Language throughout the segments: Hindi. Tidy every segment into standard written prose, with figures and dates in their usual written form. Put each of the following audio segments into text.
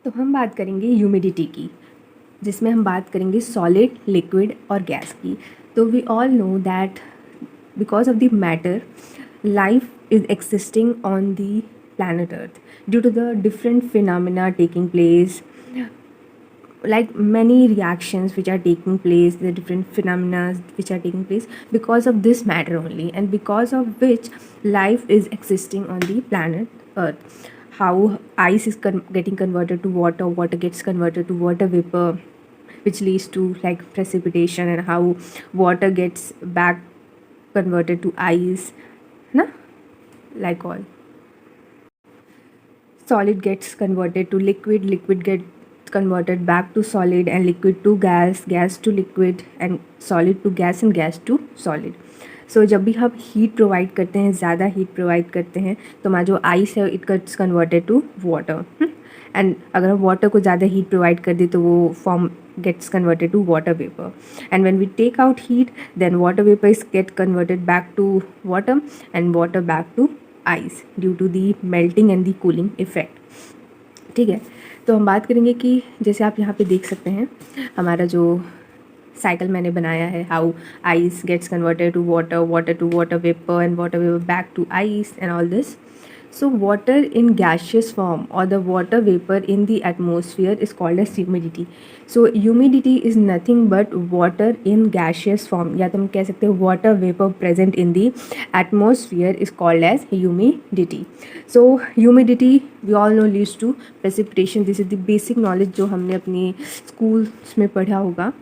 तो हम बात करेंगे ह्यूमिडिटी की, जिसमें हम बात करेंगे सॉलिड, लिक्विड और गैस की। तो we all know that because of the matter life is existing on the planet earth due to the different phenomena taking place, like many reactions which are taking place, the different phenomena which are taking place because of this matter only, and because of which life is existing on the planet earth. How ice is getting converted to water, water gets converted to water vapor, which leads to like precipitation, and how water gets back converted to ice, na? Like all solid gets converted to liquid, liquid gets converted back to solid, and liquid to gas, gas to liquid, and solid to gas, and gas to solid. सो जब भी हम हीट प्रोवाइड करते हैं, ज़्यादा हीट प्रोवाइड करते हैं, तो हमारा जो आइस है it gets converted to water, and अगर हम वाटर को ज़्यादा हीट प्रोवाइड कर दें तो वो form gets converted to water vapor. And when we take out heat, then water vapor is get converted back to water, and water back to ice due to the melting and the cooling effect. ठीक है, तो हम बात करेंगे कि जैसे आप यहाँ पे देख सकते हैं हमारा जो साइकिल मैंने बनाया है, how ice gets converted to water, water to water vapour, and water vapour back to ice, and all this. So water in gaseous form or the water vapor in the atmosphere is called as humidity. So humidity is nothing but water in gaseous form, या तो हम कह सकते हैं water vapor present in the atmosphere is called as humidity. So humidity we all know leads to precipitation. This is the basic knowledge जो हमने अपनी schools में पढ़ा होगा.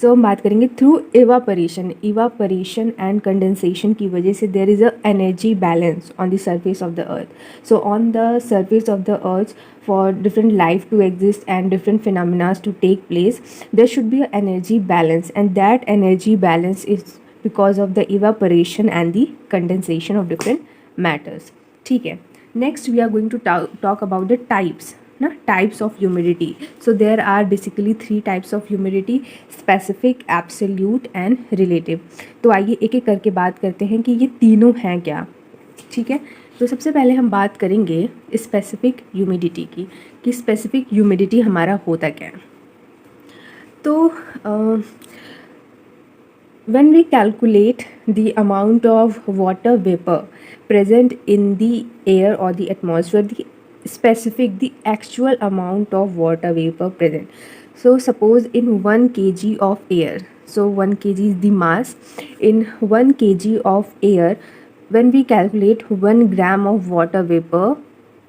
सो हम बात करेंगे थ्रू इवापोरेशन एंड कंडेंसेशन की वजह से there is a energy balance on the surface of the earth. So on the surface of the earth for different life to exist and different phenomenas to take place, there should be a energy balance, and that energy balance is because of the evaporation and the condensation of different matters. ठीक है, next we are going to talk about the types ना, types of humidity. So there are basically 3 types of humidity: specific, absolute and relative. तो आइए एक एक करके बात करते हैं कि ये तीनों हैं क्या. ठीक है, तो सबसे पहले हम बात करेंगे स्पेसिफिक ह्यूमिडिटी की, कि स्पेसिफिक ह्यूमिडिटी हमारा होता क्या है. तो when we calculate the amount of water vapor present in the air or the atmosphere, the specific, the actual amount of water vapor present. So suppose in 1 kg of air, so 1 kg is the mass, in 1 kg of air, when we calculate 1 gram of water vapor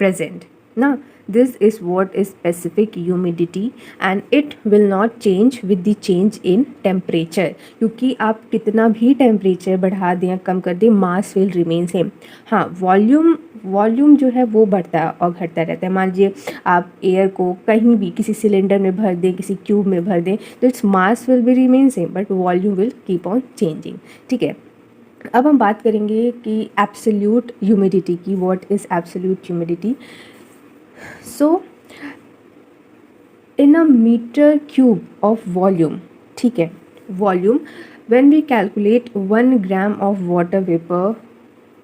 present, now this is what is specific humidity, and it will not change with the change in temperature. क्योंकि आप कितना भी टेम्परेचर बढ़ा दें या कम कर दें, मास विल रिमेन सेम. हाँ, वॉल्यूम जो है वो बढ़ता और घटता रहता है. मान लीजिए आप एयर को कहीं भी किसी सिलेंडर में भर दें, किसी क्यूब में भर दें, तो its mass will be remain same, but volume will keep on changing. ठीक है, अब हम बात करेंगे कि एब्सोल्यूट ह्यूमिडिटी की. What is absolute humidity? So in a meter cube of volume, ठीक है, volume, when we calculate 1 gram of water vapor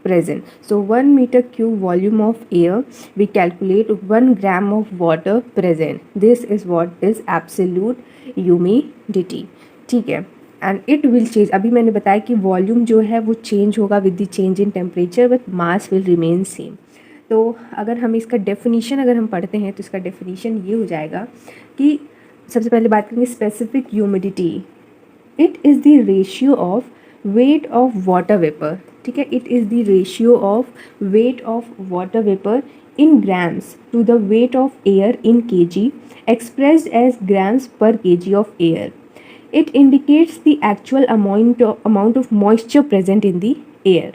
present, so 1 meter cube volume of air, we calculate 1 gram of water present. This is what is absolute humidity. ठीक है, एंड इट विल चेंज. अभी मैंने बताया कि वॉल्यूम जो है वो चेंज होगा with the change in temperature, but mass will remain same. तो अगर हम इसका डेफिनीशन अगर हम पढ़ते हैं तो इसका डेफिनीशन ये हो जाएगा कि सबसे पहले बात करेंगे specific humidity. It is the ratio of weight of water vapour. ठीक है, it is the ratio of weight of water vapour in grams to the weight of air in kg, expressed as grams per kg of air. It indicates the actual amount of moisture present in the air.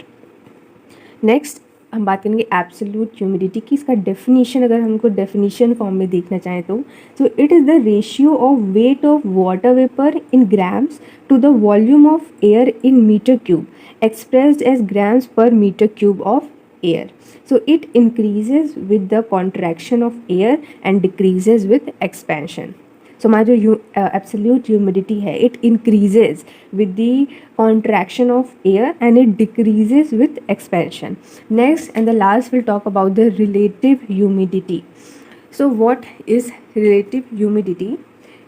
Next हम बात करेंगे एब्सोल्यूट ह्यूमिडिटी की. इसका डेफिनेशन अगर हमको डेफिनेशन फॉर्म में देखना चाहें तो it is the ratio of weight of water vapour in grams to the volume of air in metre cube, expressed as grams per metre cube of air. So it increases with the contraction of air and decreases with expansion. So हमारा जो absolute humidity है, it increases with the contraction of air and it decreases with expansion. Next and the last we'll talk about the relative humidity. So what is relative humidity?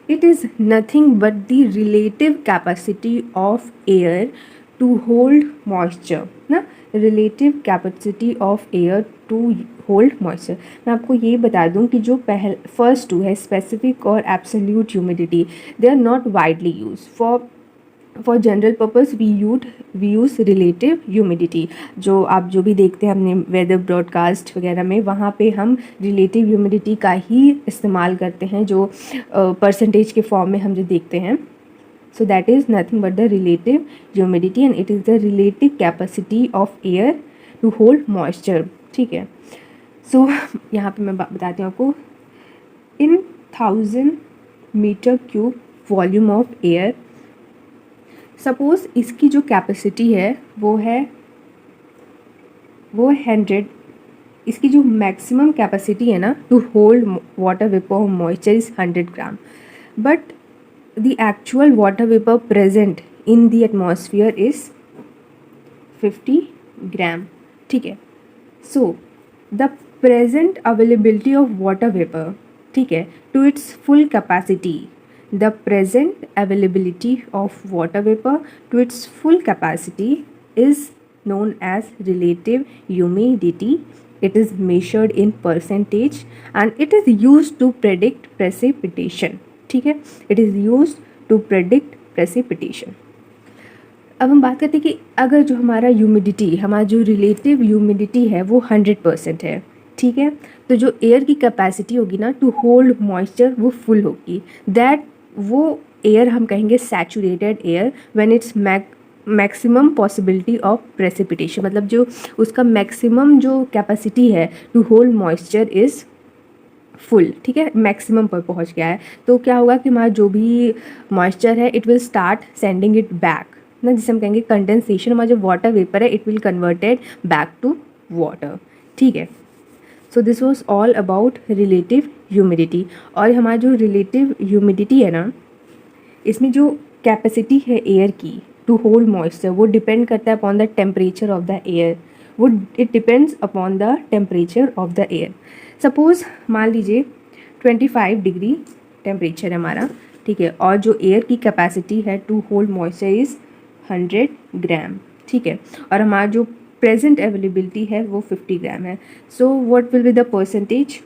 It is nothing but the relative capacity of air to hold moisture ना, relative capacity of air to hold moisture. मैं आपको ये बता दूं कि जो फर्स्ट टू है specific और absolute humidity, they are not widely used for general purpose. We use relative humidity. जो आप जो भी देखते हैं हमने वेदर ब्रॉडकास्ट वगैरह में, वहाँ पे हम रिलेटिव ह्यूमिडिटी का ही इस्तेमाल करते हैं, जो परसेंटेज के फॉर्म में हम जो देखते हैं. So that is nothing but the relative humidity and it is the relative capacity of air to hold moisture. ठीक है. सो यहाँ पे मैं बताती हूँ आपको. In 1000 metre cube volume of air, suppose इसकी जो कैपेसिटी है वो 100. इसकी जो मैक्सिमम कैपेसिटी है ना to hold water vapour moisture is 100 gram, but the actual water vapour present in the atmosphere is 50 gram. ठीक है. So the present availability of water vapour, ठीक है, to its full capacity, the present availability of water vapor to its full capacity is known as relative humidity. It is measured in percentage and it is used to predict precipitation. ठीक है. It is used to predict precipitation. अब हम बात करते हैं कि अगर जो हमारा ह्यूमिडिटी, हमारा जो रिलेटिव ह्यूमिडिटी है वो 100% है. ठीक है. तो जो एयर की कैपेसिटी होगी ना टू होल्ड मॉइस्चर वो फुल होगी. दैट वो एयर हम कहेंगे saturated air when its maximum possibility of precipitation. मतलब जो उसका मैक्सिमम जो कैपेसिटी है to hold moisture is full. ठीक है. मैक्सिमम पर पहुंच गया है. तो क्या होगा कि हमारा जो भी मॉइस्चर है it will start sending it back ना, जिसे हम कहेंगे कंडेंसेशन. हमारा जो वाटर वेपर है it will converted back to water. ठीक है. So this was all about relative humidity. और हमारा जो रिलेटिव ह्यूमिडिटी है ना, इसमें जो कैपेसिटी है एयर की टू होल्ड मॉइस्चर वो डिपेंड करता है upon the temperature of the air. वो it depends upon the temperature of the air. Suppose मान लीजिए 25 डिग्री टेम्परेचर है हमारा. ठीक है. और जो एयर की कैपेसिटी है टू होल्ड मॉइस्चर इज़ 100 ग्राम. ठीक है. और हमारा जो प्रेजेंट अवेलेबिलिटी है वो 50 ग्राम है. So what will be the percentage?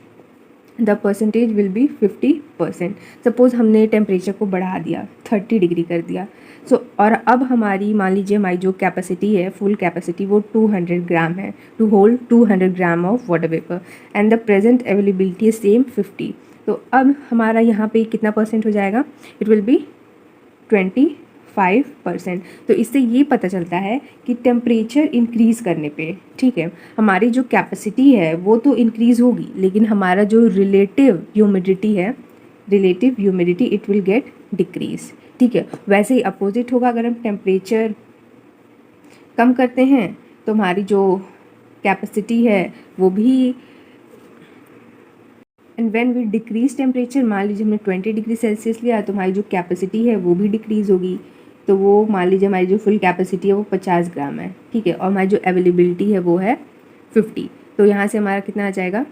The percentage will be 50%. Suppose हमने टेम्परेचर को बढ़ा दिया, 30 डिग्री कर दिया. सो और अब हमारी मान लीजिए हमारी जो कैपेसिटी है फुल कैपेसिटी वो 200 ग्राम है to hold 200 gram of water vapour and the present availability is same 50. तो अब हमारा यहाँ पे कितना परसेंट हो जाएगा? It will be 25%. तो इससे ये पता चलता है कि टेम्परेचर इंक्रीज़ करने पे, ठीक है, हमारी जो कैपेसिटी है वो तो इंक्रीज़ होगी, लेकिन हमारा जो रिलेटिव ह्यूमिडिटी है, relative humidity it will gate decrease. ठीक है. वैसे ही अपोजिट होगा. अगर हम टेम्परेचर कम करते हैं तो हमारी जो कैपेसिटी है वो भी, and when we decrease temperature, मान लीजिए हमने 20 डिग्री सेल्सियस लिया तो हमारी जो कैपेसिटी है वो भी डिक्रीज़ होगी. तो वो मान लीजिए हमारी जो फुल कैपेसिटी है वो 50 ग्राम है. ठीक है. और हमारी जो अवेलेबिलिटी है वो है 50. तो यहाँ से हमारा कितना आ जाएगा?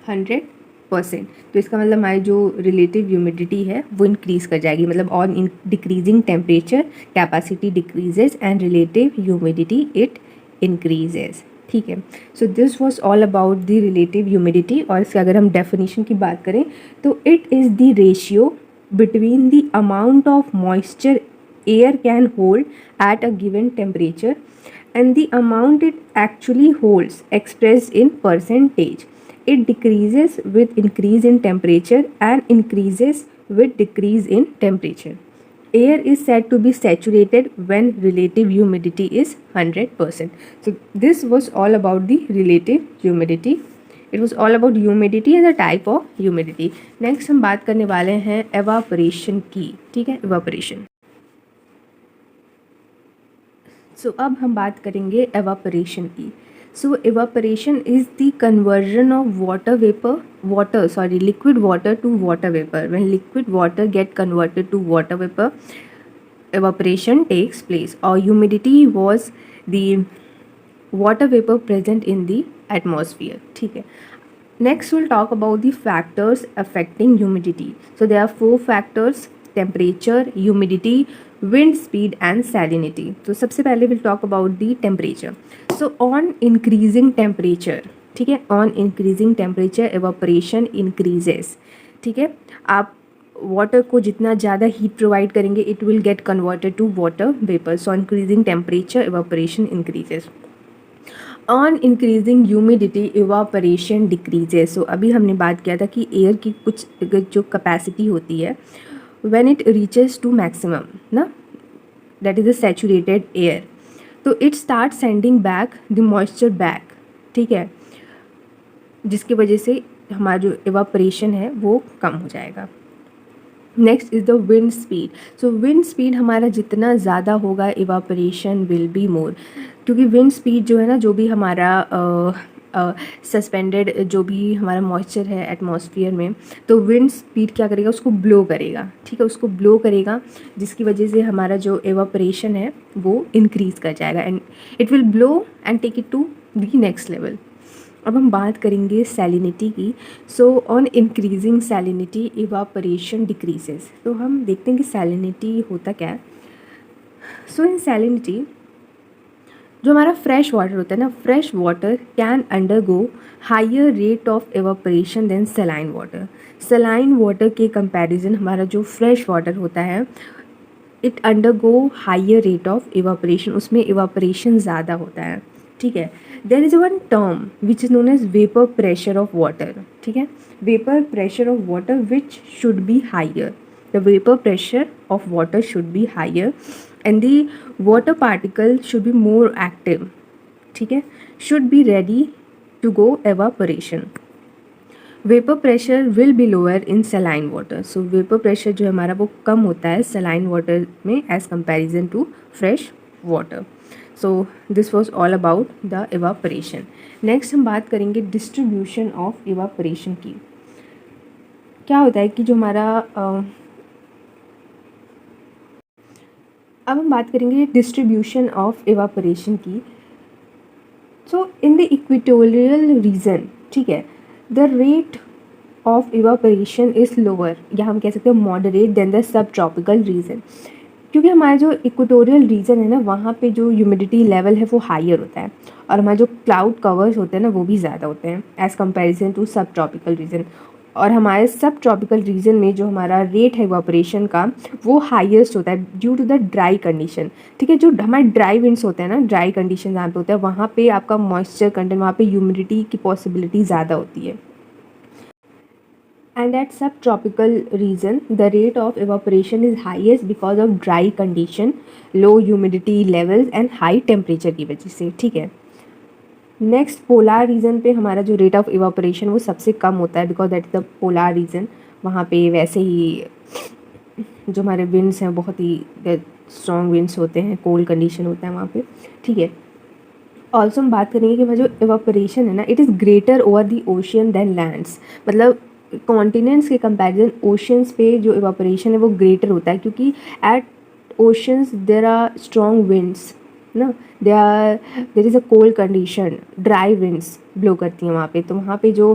100%. तो इसका मतलब हमारी जो रिलेटिव ह्यूमिडिटी है वो इंक्रीज़ कर जाएगी. मतलब on decreasing temperature capacity decreases and relative humidity it increases. ठीक है. So this was all about the relative humidity. और इसके अगर हम डेफिनेशन की बात करें तो it is the ratio between the amount of moisture air can hold at a given temperature and the amount it actually holds expressed in percentage. It decreases with increase in temperature and increases with decrease in temperature. Air is said to be saturated when relative humidity is 100%. So this was all about the relative humidity. It was all about humidity and the type of humidity. Next हम बात करने वाले हैं evaporation की. ठीक है. evaporation. So अब हम बात करेंगे evaporation की. So evaporation is the conversion of liquid water to water vapor. When liquid water get converted to water vapor, evaporation takes place. Or humidity was the water vapor present in the atmosphere. ठीक है. Next we'll talk about the factors affecting humidity. So there are 4 factors: temperature, humidity, wind speed and salinity. तो सबसे पहले we'll talk about the temperature. So on increasing temperature, ठीक है, on increasing temperature evaporation increases. ठीक है, आप वाटर को जितना ज़्यादा हीट प्रोवाइड करेंगे it will get converted to water vapour. So increasing temperature evaporation increases. On increasing humidity evaporation decreases. So अभी हमने बात किया था कि एयर की कुछ जो कैपेसिटी होती है when it reaches to maximum ना, that is the saturated air, तो it start sending back the moisture back. ठीक है, जिसकी वजह से हमारा जो इवापरेशन है वो कम हो जाएगा. Next is the wind speed. So wind speed हमारा जितना ज़्यादा होगा इवापरेशन विल बी मोर, क्योंकि विंड स्पीड जो है ना, जो भी हमारा सस्पेंडेड जो भी हमारा मॉइस्चर है एटमॉस्फेयर में, तो विंड स्पीड क्या करेगा, उसको ब्लो करेगा. ठीक है, उसको ब्लो करेगा जिसकी वजह से हमारा जो एवापरेशन है वो इंक्रीज़ कर जाएगा and it will blow and take it to the next level. अब हम बात करेंगे सैलिनिटी की. So on increasing salinity evaporation decreases. तो हम देखते हैं कि सैलिनिटी होता क्या है. सो इन सैलिनिटी जो हमारा फ्रेश वाटर होता है ना, fresh water can undergo higher rate of evaporation than saline water. Saline water के कंपैरिजन हमारा जो फ्रेश वाटर होता है it undergo higher rate of evaporation, उसमें इवापरेशन ज़्यादा होता है. ठीक है, there is one term which is known as vapour pressure of water. ठीक है, vapour pressure of water which should be higher. The vapour pressure of water should be higher and the water particle should be more active. ठीक है, should be ready to go evaporation. Vapor pressure will be lower in saline water. So vapor pressure जो है हमारा वो कम होता है saline water में as comparison to fresh water. So this was all about the evaporation. Next हम बात करेंगे distribution of evaporation की. क्या होता है कि जो हमारा अब हम बात करेंगे डिस्ट्रीब्यूशन ऑफ इवापोरेशन की. So in the equatorial region, ठीक है, the rate of evaporation is lower, या हम कह सकते हैं moderate than the subtropical region. क्योंकि हमारा जो इक्वेटोरियल रीजन है ना, वहाँ पे जो ह्यूमिडिटी लेवल है वो हायर होता है और हमारे जो क्लाउड कवर्स होते हैं ना वो भी ज़्यादा होते हैं एज़ कंपेरिजन टू सब ट्रॉपिकल रीजन. और हमारे सब ट्रॉपिकल रीजन में जो हमारा रेट है इवापोरेशन का वो हाईएस्ट होता है due to the dry condition. ठीक है, जो हमारे ड्राई विंड्स होते हैं ना, ड्राई कंडीशन जहाँ पे होता है वहाँ पे आपका मॉइस्चर कंटेंट, वहाँ पे ह्यूमिडिटी की पॉसिबिलिटी ज़्यादा होती है. And at subtropical region, the rate of evaporation is highest because of dry condition, low humidity levels and high temperature की वजह से. ठीक है, नेक्स्ट पोलार रीजन पे हमारा जो रेट ऑफ इवापोरेशन वो सबसे कम होता है because that is the polar reason. वहाँ पे वैसे ही जो हमारे विंड्स हैं बहुत ही स्ट्रॉन्ग विंड्स होते हैं, कोल्ड कंडीशन होता है वहाँ पे. ठीक है, ऑल्सो हम बात करेंगे कि हमारा जो इवापोरेशन है ना, it is greater over the ocean than lands. मतलब कॉन्टिनेंट्स के कंपैरिजन ओशंस पे जो इवापोरेशन है वो ग्रेटर होता है क्योंकि at oceans there are strong winds ना, there is a cold condition, dry winds blow करती हैं वहाँ पे, तो वहाँ पे जो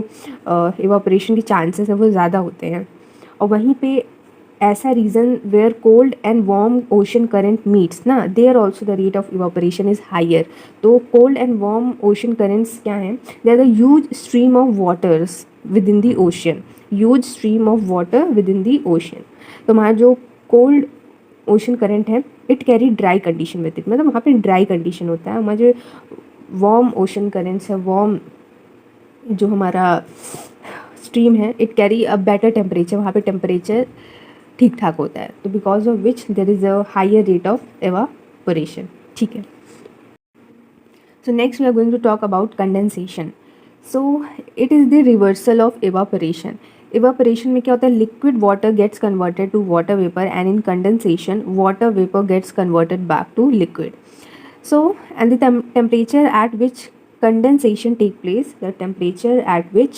इवापोरेशन के चांसेस हैं वो ज़्यादा होते हैं. और वहीं पे ऐसा reason where cold and warm ocean current meets ना, there also the rate of evaporation is higher. तो cold and warm ocean currents क्या हैं, they are the huge stream of waters within the ocean, huge stream of water within the ocean. तो हमारा जो कोल्ड ओशन करंट है it carry dry condition with it, मतलब वहाँ पे ड्राई कंडीशन होता है. हमारा जो वार्म ओशन करेंट्स है, वार्म जो हमारा स्ट्रीम है, it carry a better temperature, वहाँ पे टेम्परेचर ठीक ठाक होता है. तो because of which there is a higher rate of evaporation. ठीक है, so next we are going to talk about condensation. So it is the reversal of evaporation. Evaporation में क्या होता है, liquid water gets converted to water vapour and in condensation water vapour gets converted back to liquid. So and the temperature at which condensation take place, the temperature at which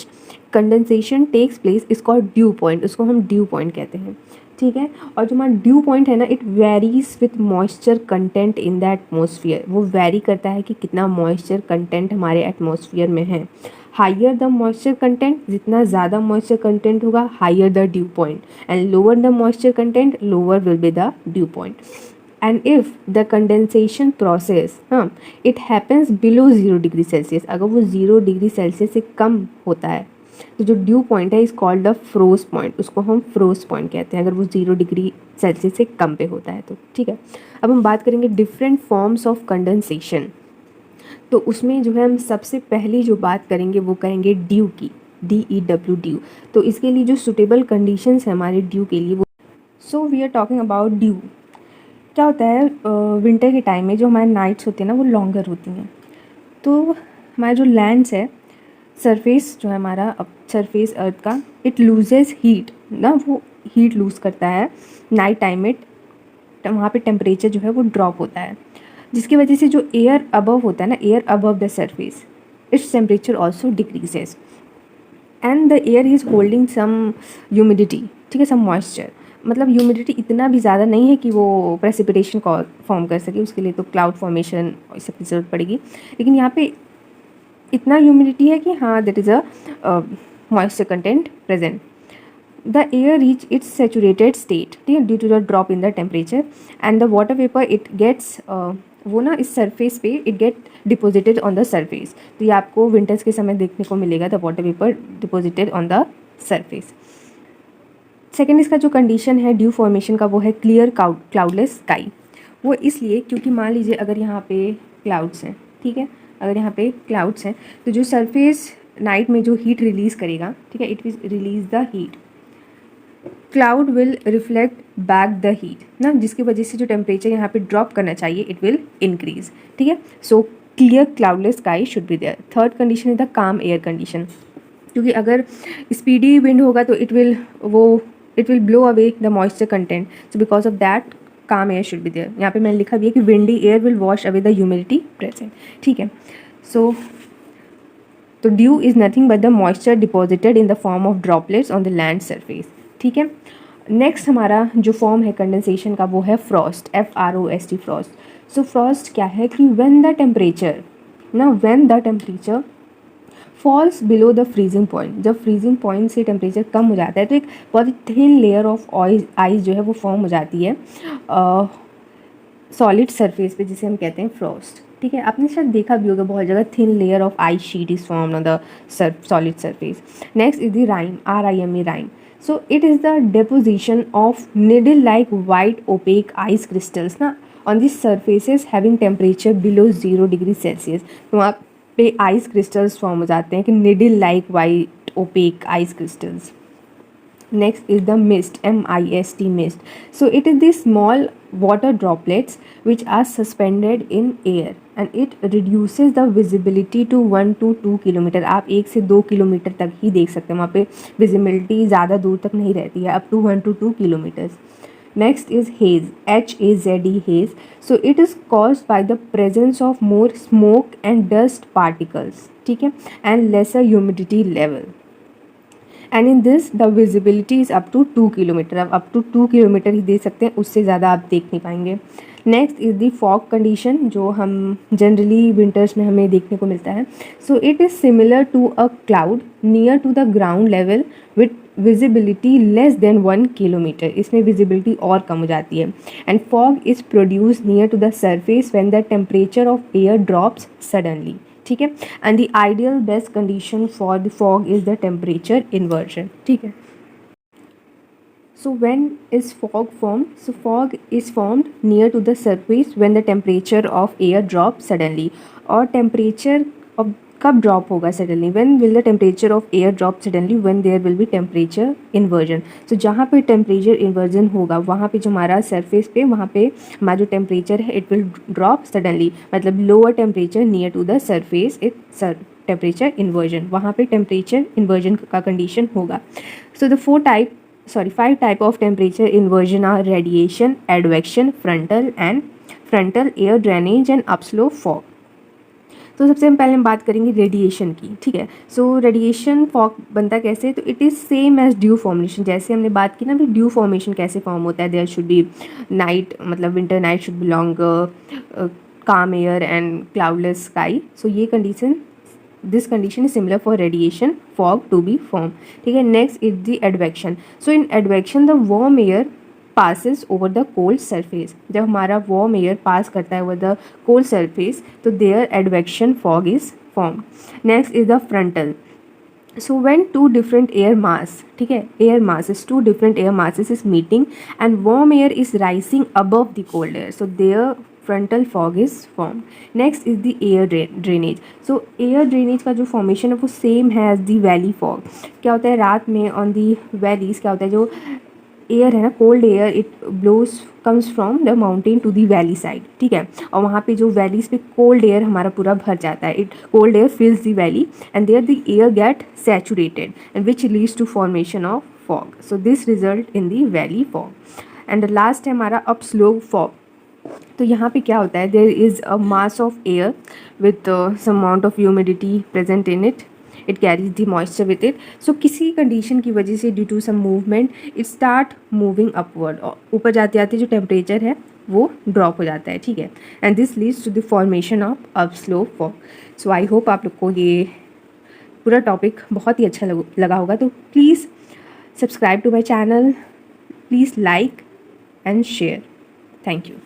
condensation takes place is called dew point. उसको हम dew point कहते हैं. ठीक ठीक है। और जो हमारा ड्यू पॉइंट है ना, it varies with moisture content in the atmosphere, वो वेरी करता है कि कितना मॉइस्चर कंटेंट हमारे एटमॉस्फेयर में है। हाइयर द मॉइस्चर कंटेंट, जितना ज़्यादा मॉइस्चर कंटेंट होगा higher the due point, and lower the moisture content lower will be the due point. And if the condensation process it happens below 0 degree Celsius, अगर वो 0 डिग्री सेल्सियस से कम होता है तो जो ड्यू पॉइंट है is called the frost point, उसको हम फ्रोज पॉइंट कहते हैं अगर वो 0 डिग्री सेल्सियस से कम पे होता है तो, ठीक है। अब हम बात करेंगे डिफरेंट फॉर्म्स ऑफ कंडेंसेशन। तो उसमें जो है हम सबसे पहली जो बात करेंगे वो करेंगे ड्यू की, DEW ड्यू। तो इसके लिए जो सुटेबल कंडीशंस हैं हमारे ड्यू के लिए वो, so we are talking about dew. क्या होता है, विंटर के टाइम में जो हमारे नाइट्स होती हैं ना वो लॉन्गर होती हैं, तो हमारा जो लैंड्स है, सरफेस जो है हमारा अब सरफेस अर्थ का, इट लूजेस हीट ना, वो हीट लूज़ करता है नाइट टाइम में, वहाँ पे टेम्परेचर जो है वो ड्रॉप होता है, जिसकी वजह से जो एयर अबव होता है ना, air above the surface, its temperature also decreases, and the air is holding some humidity, ठीक है, सम मॉइस्चर। मतलब ह्यूमिडिटी इतना भी ज़्यादा नहीं है कि वो प्रेसिपिटेशन को फॉर्म कर सके, उसके लिए तो क्लाउड फॉर्मेशन और सब की ज़रूरत पड़ेगी, लेकिन यहाँ पे इतना ह्यूमिडिटी है कि हाँ that is a moisture content present. The air reach its saturated state, ठीक है, due to the drop in the temperature, and the water vapour it gets वो ना इस सरफेस पे it get deposited on the surface. तो ये आपको विंटर्स के समय देखने को मिलेगा, the water vapour deposited on the surface. Second इसका जो कंडीशन है ड्यू फॉर्मेशन का वो है क्लियर क्लाउडलेस स्काई। वो इसलिए क्योंकि मान लीजिए अगर यहाँ पे क्लाउड्स हैं, ठीक है, अगर यहाँ पे क्लाउड्स हैं तो जो सरफेस नाइट में जो हीट रिलीज़ करेगा, ठीक है, it will release the heat, cloud will reflect back the heat ना, जिसकी वजह से जो टेम्परेचर यहाँ पे ड्रॉप करना चाहिए इट विल इंक्रीज, ठीक है। So clear cloudless sky should be there. Third condition है द काम एयर कंडीशन, क्योंकि अगर स्पीडी विंड होगा तो it will blow away the moisture content, so because of that calm air should be there. यहाँ पे मैंने लिखा भी है कि windy air will wash away the humidity present, ठीक है। सो तो dew is nothing but the moisture deposited in the form of droplets on the land surface, ठीक है। नेक्स्ट हमारा जो फॉर्म है कंडेंसेशन का वो है फ्रॉस्ट, FROST फ्रॉस्ट। सो फ्रॉस्ट क्या है कि when the temperature falls below the freezing point, जब फ्रीजिंग पॉइंट से टेम्परेचर कम हो जाता है तो एक बहुत ही थिन लेयर ऑफ आइस जो है वो फॉर्म हो जाती है सॉलिड सरफेस पे, जिसे हम कहते हैं फ्रॉस्ट, ठीक है। आपने शायद देखा भी होगा बहुत जगह thin layer of ice sheet is formed on the solid surface. Next is the rhyme, RIME rhyme. So it is the deposition of needle-like white opaque ice crystals ना on the surfaces having temperature below 0 degree Celsius. तो वहाँ पे आइस क्रिस्टल्स फॉर्म हो जाते हैं कि needle like white opaque ice crystals. Next is the mist, MIST mist. So it is the small water droplets which are suspended in air and it reduces the visibility to 1 to 2 kilometre. आप 1 से 2 किलोमीटर तक ही देख सकते हैं, वहाँ पे विजिबिलिटी ज़्यादा दूर तक नहीं रहती है, up to 1 to 2 kilometres. Next is haze, HAZE haze. So it is caused by the presence of more smoke and dust particles, ठीक है, and lesser humidity level. And in this the visibility is up to 2 kilometre. अब अप टू 2 किलोमीटर ही दे सकते हैं, उससे ज़्यादा आप देख नहीं पाएंगे। Next is the fog condition, जो हम जनरली विंटर्स में हमें देखने को मिलता है। So it is similar to a cloud near to the ground level with visibility less than 1 kilometre. इसमें विजिबिलिटी और कम हो जाती है। And fog is produce near to the surface when the temperature of air drops suddenly, ठीक है। And the ideal best condition for the fog is the temperature inversion, ठीक है। So when is fog form? So fog is formed near to the surface when the temperature of air drop suddenly. और टेम्परेचर कब ड्रॉप होगा suddenly? When will the temperature of air drop suddenly? When there will be temperature inversion. So जहाँ पे टेम्परेचर इन्वर्जन होगा वहाँ पे जो हमारा सरफेस पे वहाँ पे हमारा जो टेम्परेचर है इट विल ड्रॉप सडनली, मतलब lower temperature near to the surface it temperature inversion, वहाँ पे टेम्परेचर इन्वर्जन का कंडीशन होगा। So the 5 type of temperature inversion are radiation, advection, frontal air drainage and upslope fog. तो सबसे पहले हम बात करेंगे रेडिएशन की, ठीक है। सो रेडिएशन फॉग बनता कैसे, तो it is same as dew formation. जैसे हमने बात की ना भी ड्यू फॉर्मेशन कैसे फॉर्म होता है, देयर शुड बी नाइट, मतलब winter night should be longer, calm air and cloudless sky. So ये condition, this condition is similar for radiation fog to be formed, ठीक है। next is the advection. So in advection the warm air passes over the cold surface. जब हमारा warm air pass करता है over the cold surface तो there advection fog is formed. next is the frontal. So when two different air mass, ठीक है, air masses, two different air masses is meeting and warm air is rising above the cold air, so there frontal fog is formed. next is the air drainage. so air drainage का जो formation है वो same है as the valley fog. क्या होता है रात में on the valleys क्या होता है, जो एयर है ना, cold air it blows comes from the mountain to the valley side, ठीक है। और वहाँ पे जो वैलीज पे कोल्ड एयर हमारा पूरा भर जाता है, it cold air fills the valley and there the air get saturated and which leads to formation of fog. So this result in the valley fog. And last है हमारा अप स्लो फॉग. तो यहाँ पे क्या होता है, there is a mass of air with some amount of humidity present in it, it carries the moisture with it. so किसी कंडीशन की वजह से due to some movement it start moving upward, ऊपर जाते जाते जो टेम्परेचर है वो ड्रॉप हो जाता है, ठीक है। And this leads to the formation of up slow fog. So I hope आप लोग को ये पूरा टॉपिक बहुत ही अच्छा लगा होगा. तो please subscribe to my channel, please like and share. Thank you.